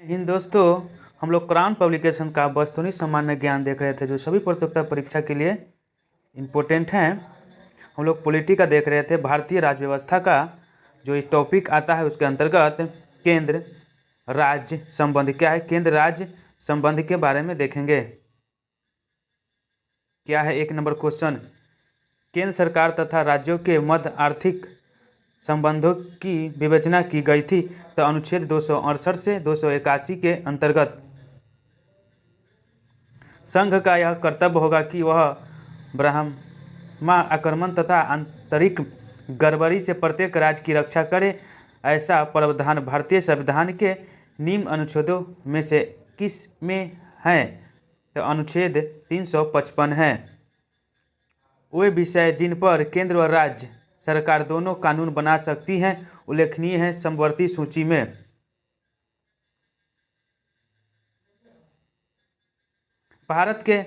हिंद दोस्तों, हम लोग क्राउन पब्लिकेशन का वस्तुनिष्ठ सामान्य ज्ञान देख रहे थे जो सभी प्रतियोगिता परीक्षा के लिए इम्पोर्टेंट हैं। हम लोग पॉलिटी का देख रहे थे, भारतीय राज्य व्यवस्था का जो टॉपिक आता है उसके अंतर्गत केंद्र राज्य संबंध क्या है, केंद्र राज्य संबंध के बारे में देखेंगे। क्या है 1 नंबर क्वेश्चन, केंद्र सरकार तथा राज्यों के मध्य आर्थिक संबंधों की विवेचना की गई थी तो अनुच्छेद 268 से 281 के अंतर्गत संघ का यह कर्तव्य होगा कि वह ब्रह्मा आक्रमण तथा आंतरिक गड़बड़ी से प्रत्येक राज्य की रक्षा करे। ऐसा प्रावधान भारतीय संविधान के निम्न अनुच्छेदों में से किस में है? तो अनुच्छेद 355 है। वे विषय जिन पर केंद्र व राज्य सरकार दोनों कानून बना सकती हैं उल्लेखनीय है समवर्ती सूची में। भारत के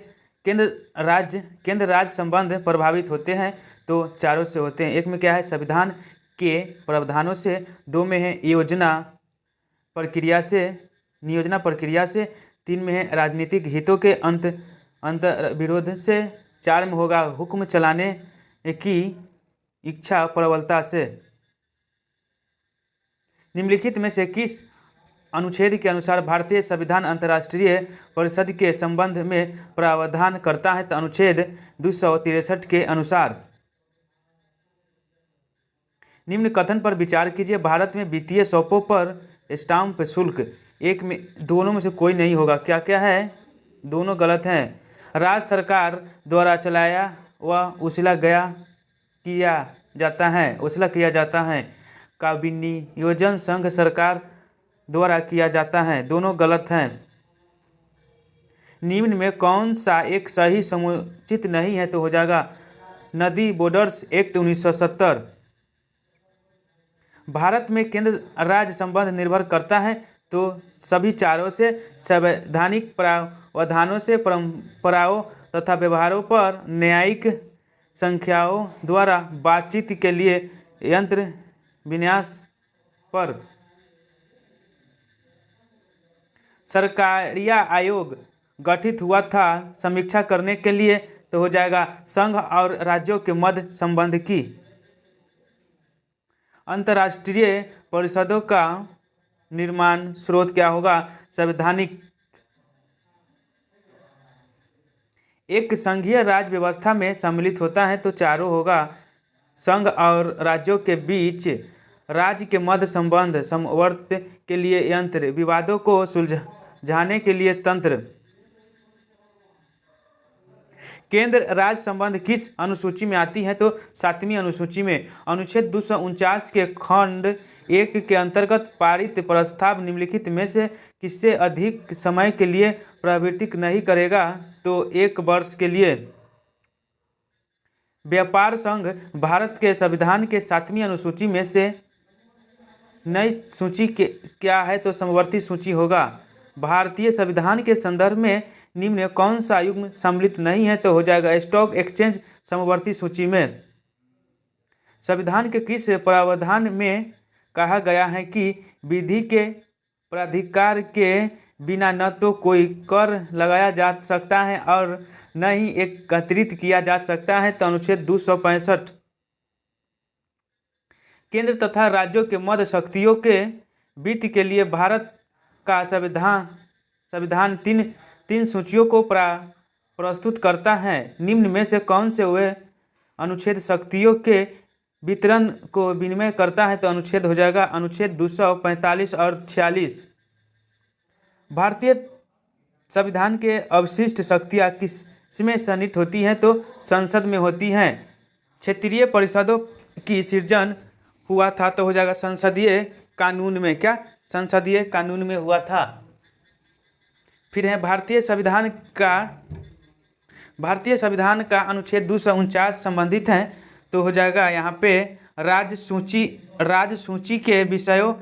केंद्र राज्य संबंध प्रभावित होते हैं तो चारों से होते हैं। 1 में क्या है, संविधान के प्रावधानों से, 2 में है नियोजन प्रक्रिया से, 3 में है राजनीतिक हितों के अंतर विरोध से, 4 में होगा हुक्म चलाने की इच्छा प्रबलता से। निम्नलिखित में से किस अनुच्छेद के अनुसार भारतीय संविधान अंतर्राष्ट्रीय परिषद के संबंध में प्रावधान करता है? तो अनुच्छेद 263 के अनुसार। निम्न कथन पर विचार कीजिए, भारत में वित्तीय शॉपों पर स्टाम्प शुल्क दोनों में से कोई नहीं होगा। क्या क्या है? दोनों गलत हैं। राज्य सरकार द्वारा चलाया व उछला किया जाता है का विनियोजन संघ सरकार द्वारा किया जाता है, दोनों गलत हैं। निम्न में कौन सा एक सही समुचित नहीं है? तो हो जाएगा नदी बॉर्डर्स एक्ट 1970। भारत में केंद्र राज्य संबंध निर्भर करता है तो सभी चारों से, संवैधानिक प्रावधानों से, परंपराओं तथा व्यवहारों पर, न्यायिक संख्याओं द्वारा बातचीत के लिए यंत्र विन्यास पर। सरकारिया आयोग गठित हुआ था समीक्षा करने के लिए तो हो जाएगा संघ और राज्यों के मध्य संबंध की। अंतर्राष्ट्रीय परिषदों का निर्माण स्रोत क्या होगा? संवैधानिक। एक संघीय राज्य व्यवस्था में सम्मिलित होता है तो चारों होगा संघ और राज्यों के बीच, राज्य के मध्य संबंध, समवर्त के लिए यंत्र, विवादों को सुलझाने के लिए तंत्र। केंद्र राज्य संबंध किस अनुसूची में आती है? तो 7वीं अनुसूची में। अनुच्छेद 249 के खंड 1 के अंतर्गत पारित प्रस्ताव निम्नलिखित में से किससे अधिक समय के लिए प्रवर्तित नहीं करेगा? तो 1 वर्ष के लिए। व्यापार संघ भारत के संविधान के 7वीं अनुसूची में से नई सूची क्या है? तो समवर्ती सूची होगा। भारतीय संविधान के संदर्भ में निम्न कौन सा युग्म सम्मिलित नहीं है? तो हो जाएगा स्टॉक एक्सचेंज समवर्ती सूची में। संविधान के किस प्रावधान में कहा गया है कि विधि के प्राधिकार के बिना न तो कोई कर लगाया जा सकता है और न ही एकत्रित किया जा सकता है? तो अनुच्छेद 265। केंद्र तथा राज्यों के मध्य शक्तियों के वित्त के लिए भारत का संविधान तीन सूचियों को प्रस्तुत करता है। निम्न में से कौन से वे अनुच्छेद शक्तियों के वितरण को विनिमय करता है? तो अनुच्छेद हो जाएगा अनुच्छेद 245 और 46। भारतीय संविधान के अवशिष्ट शक्तियाँ किसमें सन्निहित होती हैं? तो संसद में होती हैं। क्षेत्रीय परिषदों की सृजन हुआ था तो हो जाएगा संसदीय कानून में। क्या? संसदीय कानून में हुआ था। फिर है भारतीय संविधान का अनुच्छेद 249 संबंधित है तो हो जाएगा यहाँ पे राज्य सूची के विषयों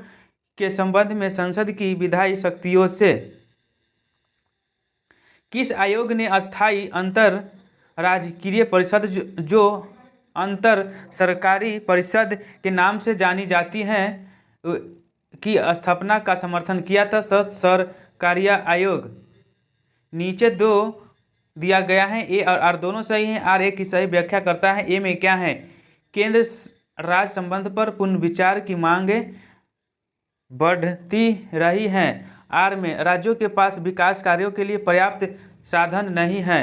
के संबंध में संसद की विधायी शक्तियों से। किस आयोग ने अस्थायी अंतर राजकीय परिषद जो अंतर सरकारी परिषद के नाम से जानी जाती हैं की स्थापना का समर्थन किया था। सरकारिया आयोग। नीचे दो दिया गया है, ए और आर दोनों सही हैं। आर ए की सही व्याख्या करता है। ए में क्या है? केंद्र राज्य संबंध पर पुनर्विचार की मांगे बढ़ती रही हैं। आर में राज्यों के पास विकास कार्यों के लिए पर्याप्त साधन नहीं है।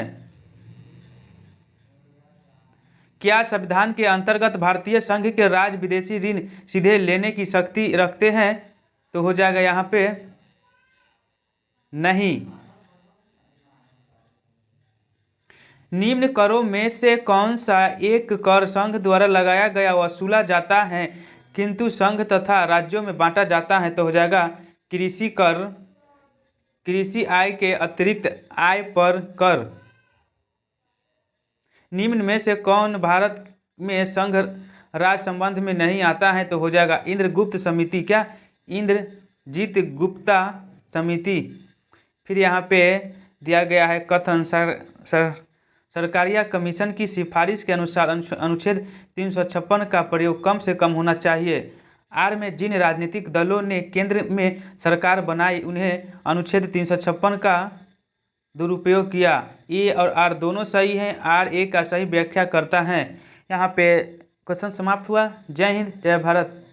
क्या संविधान के अंतर्गत भारतीय संघ के राज्य विदेशी ऋण सीधे लेने की शक्ति रखते हैं? तो हो जाएगा यहाँ पे नहीं। निम्न करों में से कौन सा एक कर संघ द्वारा लगाया गया वसूला जाता है किंतु संघ तथा राज्यों में बांटा जाता है? तो हो जाएगा कृषि कर। कृषि आय के अतिरिक्त आय पर कर। निम्न में से कौन भारत में संघ राज्य संबंध में नहीं आता है? तो हो जाएगा इंद्रगुप्त समिति। क्या? इंद्रजीत गुप्ता समिति। फिर यहाँ पे दिया गया है कथन सरकारिया कमीशन की सिफारिश के अनुसार अनुच्छेद 356 का प्रयोग कम से कम होना चाहिए। आर में जिन राजनीतिक दलों ने केंद्र में सरकार बनाई उन्हें अनुच्छेद 356 का दुरुपयोग किया। ए और आर दोनों सही हैं। आर ए का सही व्याख्या करता है। यहाँ पे क्वेश्चन समाप्त हुआ। जय हिंद, जय भारत।